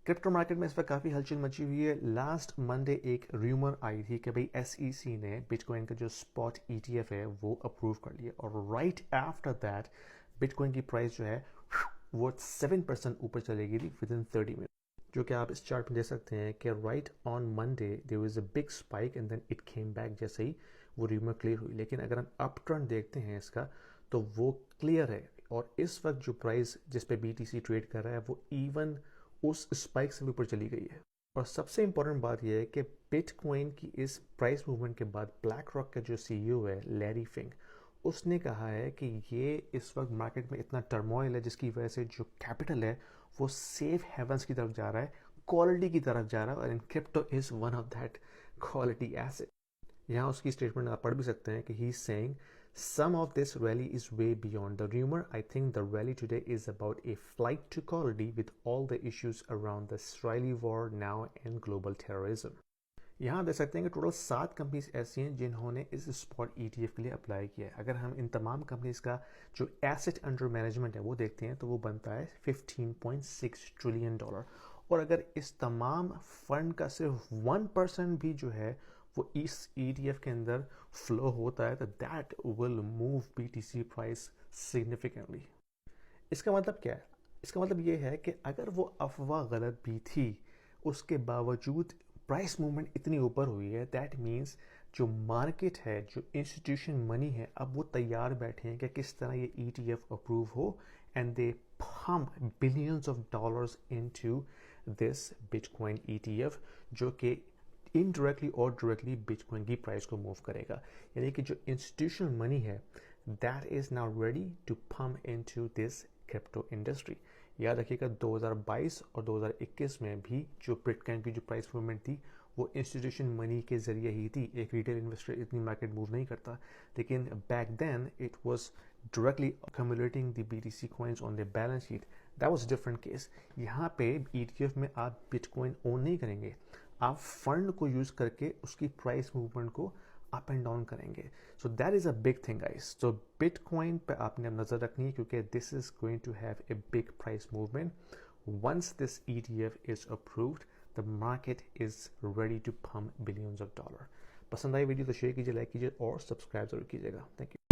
Crypto market में इस वक्त काफ़ी हलचल मची हुई है। लास्ट मंडे एक र्यूमर आई थी कि भाई एसईसी ने बिटकॉइन का जो स्पॉट ईटीएफ है वो अप्रूव कर लिया, और राइट आफ्टर दैट बिटकॉइन की प्राइस जो है वो 7% ऊपर चली गई थी विद इन 30 मिनट, जो कि आप इस चार्ट में देख सकते हैं कि right on Monday there was a big spike and then it came back जैसे ही वो र्यूमर क्लियर हुई। लेकिन अगर हम अप ट्रेंड देखते हैं इसका तो वो क्लियर है, और इस वक्त जो प्राइस जिस पे बीटीसी ट्रेड कर रहा है वो इवन उस स्पाइक से भी ऊपर चली गई है। और सबसे इंपॉर्टेंट बात यह है कि बिटकॉइन की इस प्राइस मूवमेंट के बाद ब्लैक रॉक का जो सीईओ है लैरी फिंग, उसने कहा है कि ये इस वक्त मार्केट में इतना टर्मोइल है जिसकी वजह से जो कैपिटल है वो सेफ हेवंस की तरफ जा रहा है, क्वालिटी की तरफ जा रहा है, और in crypto is one of that quality asset. यहाँ उसकी स्टेटमेंट आप पढ़ भी सकते हैं कि he is saying some of this rally is way beyond the rumor. I think the rally today is about a flight to quality with all the issues around the Israeli war now and global terrorism. यहाँ देख सकते हैं कि total 7 companies ऐसी हैं जिन्होंने इस spot ETF के लिए अप्लाई किया है। अगर हम इन तमाम कंपनीज का जो एसेट अंडर मैनेजमेंट है वो देखते हैं तो वो बनता है $15.6 ट्रिलियन। और अगर इस तमाम फंड का सिर्फ 1% भी जो है वो इस ईटीएफ के अंदर फ्लो होता है तो that will move BTC price significantly. इसका मतलब क्या है? इसका मतलब ये है कि अगर वो अफवाह गलत भी थी, उसके बावजूद प्राइस मूवमेंट इतनी ऊपर हुई है, दैट मीन्स जो मार्केट है, जो इंस्टीट्यूशन मनी है, अब वो तैयार बैठे हैं कि किस तरह ये ईटीएफ अप्रूव हो and they pump billions of dollars into this bitcoin ETF, जो कि इनडायरेक्टली और डायरेक्टली बिटकॉइन की प्राइस को मूव करेगा। यानी कि जो इंस्टीट्यूशनल मनी है that is now ready to pump into this crypto industry. याद रखिएगा 2022 और 2021 में भी जो बिटकॉइन की जो प्राइस मूवमेंट थी वो इंस्टीट्यूशन मनी के जरिए ही थी। एक रिटेल इन्वेस्टर इतनी मार्केट मूव नहीं करता, लेकिन back then it was directly accumulating the BTC coins on their balance sheet. That was a different case. यहाँ पे ETF में आप बिटकॉइन ओन नहीं करेंगे, आप फंड को यूज करके उसकी प्राइस मूवमेंट को अप एंड डाउन करेंगे। So that is a big thing guys. तो बिटकॉइन पे आपने नजर रखनी है क्योंकि this is going to have a big price movement. Once this ETF is approved, the market is ready to pump billions of dollars. पसंद आई video तो share कीजिए, लाइक कीजिए और सब्सक्राइब जरूर कीजिएगा। Thank you.